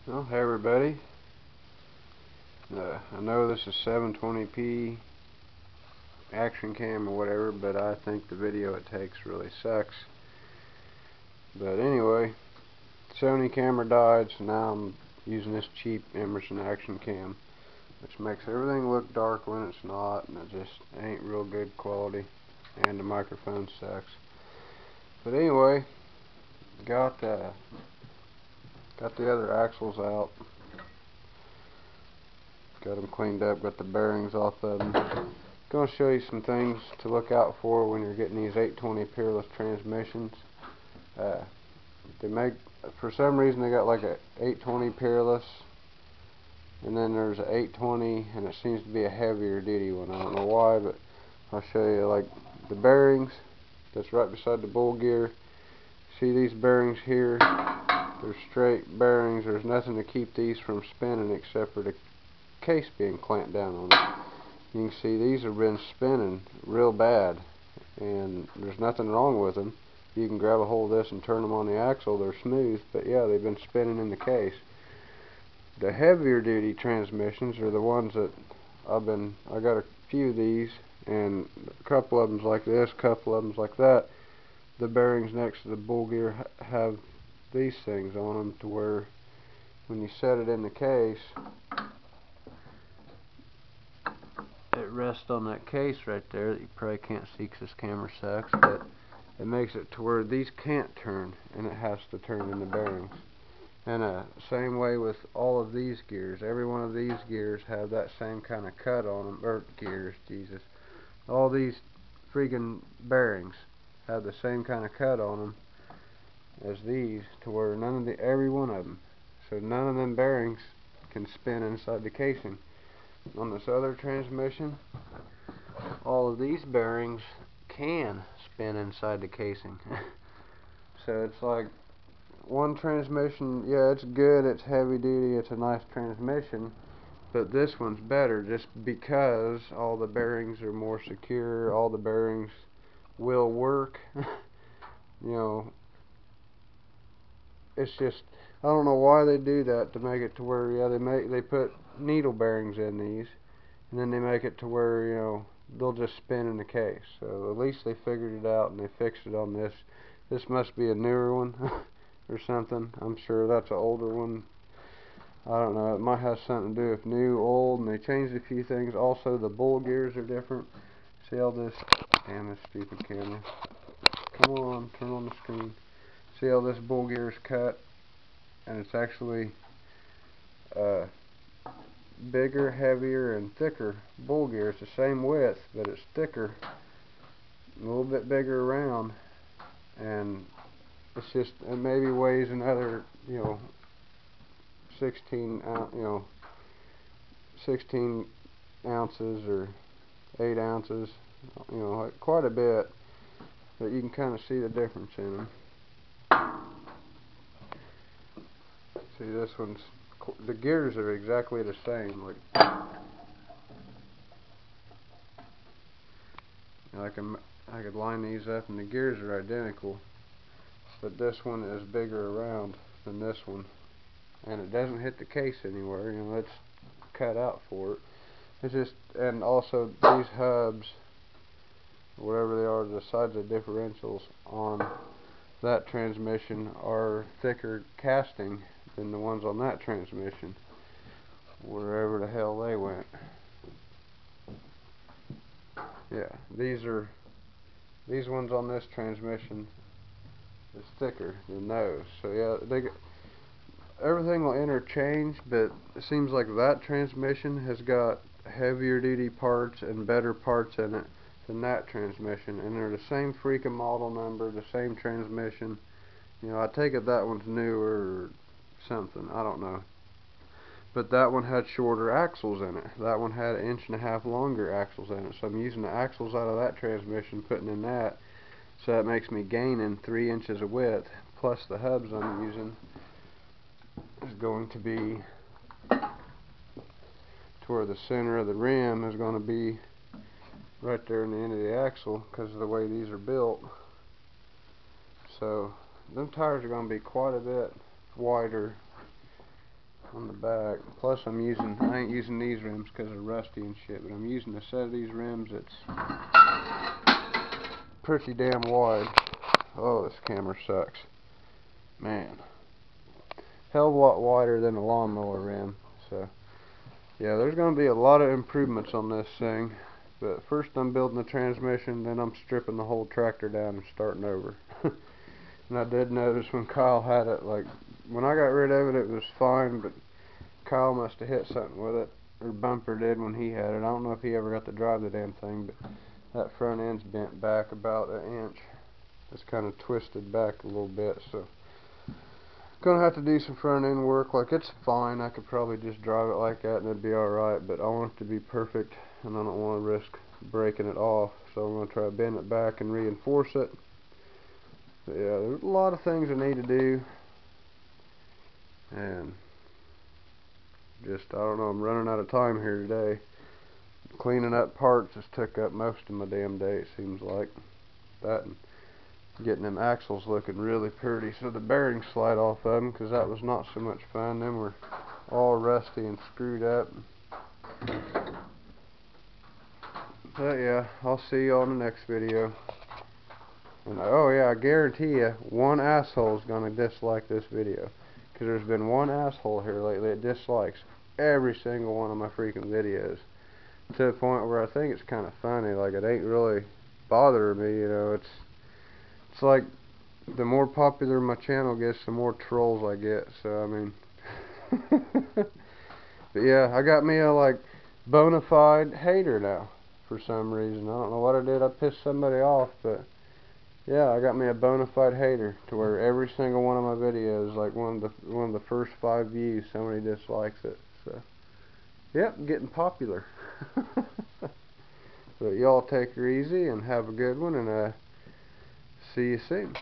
Well, hey everybody. I know this is 720p action cam or whatever, but I think the video it takes really sucks. But anyway, Sony camera died, so now I'm using this cheap Emerson action cam, which makes everything look dark when it's not, and it just ain't real good quality, and the microphone sucks. But anyway, got the other axles out. Got them cleaned up, got the bearings off of them. Going to show you some things to look out for when you're getting these 820 peerless transmissions. They make, for some reason they got like a 820 peerless, and then there's a 820, and it seems to be a heavier duty one. I don't know why, but I'll show you. Like the bearings that's right beside the bull gear. See these bearings here? They're straight bearings. There's nothing to keep these from spinning except for the case being clamped down on it. You can see these have been spinning real bad, and there's nothing wrong with them. You can grab a hold of this and turn them on the axle, they're smooth, but yeah, they've been spinning in the case. The heavier duty transmissions are the ones that I got a few of these, and a couple of them's like this, a couple of them's like that. The bearings next to the bull gear have these things on them to where when you set it in the case, it rests on that case right there that you probably can't see because this camera sucks, but it makes it to where these can't turn, and it has to turn in the bearings. And same way with all of these gears. Every one of these gears have that same kind of cut on them, or gears, Jesus. All these freaking bearings have the same kind of cut on them as these, to where every one of them. So none of them bearings can spin inside the casing. On this other transmission, all of these bearings can spin inside the casing. So it's like one transmission, yeah, it's good, it's heavy duty, it's a nice transmission, but this one's better just because all the bearings are more secure, all the bearings will work. You know, it's just, I don't know why they do that to make it to where, yeah, they put needle bearings in these, and then they make it to where, you know, they'll just spin in the case. So at least they figured it out and they fixed it on this. This must be a newer one or something. I'm sure that's an older one. I don't know, it might have something to do with new, old, and they changed a few things. Also, the bull gears are different. See all this, damn this stupid camera. Come on, turn on the screen. See how this bull gear is cut, and it's actually bigger, heavier, and thicker bull gear. It's the same width, but it's thicker, a little bit bigger around, and it's just, it maybe weighs another, 16 ounces or 8 ounces, like quite a bit, but you can kind of see the difference in them. See, this one's, the gears are exactly the same. Like, I could line these up and the gears are identical, but this one is bigger around than this one, and it doesn't hit the case anywhere. It's cut out for it. It's just, and also these hubs, whatever they are, the sides of differentials on that transmission are thicker casting than the ones on that transmission, wherever the hell they went. Yeah, these ones on this transmission is thicker than those. So yeah, everything will interchange, but it seems like that transmission has got heavier duty parts and better parts in it than that transmission, and they're the same freaking model number, the same transmission. I take it that one's newer or something, I don't know. But that one had shorter axles in it. That one had 1.5 inches longer axles in it. So I'm using the axles out of that transmission, putting in that. So that makes me gaining 3 inches of width. Plus the hubs I'm using is going to be to where the center of the rim is going to be right there in the end of the axle because of the way these are built. So them tires are going to be quite a bit wider on the back. Plus I ain't using these rims because they're rusty and shit, but I'm using a set of these rims that's pretty damn wide. Oh, this camera sucks. Man. Hell of a lot wider than a lawnmower rim. So, yeah, there's going to be a lot of improvements on this thing. But first I'm building the transmission, then I'm stripping the whole tractor down and starting over. And I did notice when Kyle had it, like, when I got rid of it, it was fine, but Kyle must have hit something with it, or Bumper did when he had it. I don't know if he ever got to drive the damn thing, but that front end's bent back about an inch. It's kind of twisted back a little bit, so gonna have to do some front end work. Like, it's fine, I could probably just drive it like that and it'd be alright, but I want it to be perfect and I don't want to risk breaking it off, so I'm gonna try to bend it back and reinforce it. But yeah, there's a lot of things I need to do, and just, I don't know, I'm running out of time here today. Cleaning up parts has took up most of my damn day, it seems like. That and getting them axles looking really pretty so the bearings slide off of them, because that was not so much fun. Them were all rusty and screwed up. But yeah, I'll see you on the next video. And oh yeah, I guarantee you one asshole is going to dislike this video, because there's been one asshole here lately that dislikes every single one of my freaking videos, to the point where I think it's kind of funny. Like, it ain't really bothering me, you know. It's like, the more popular my channel gets, the more trolls I get. So I mean, but yeah, I got me a like bona fide hater now for some reason. I don't know what I did. I pissed somebody off, but yeah, I got me a bona fide hater to where every single one of my videos, like one of the first 5 views, somebody dislikes it. So yep, getting popular. But y'all take her easy and have a good one, and see you soon.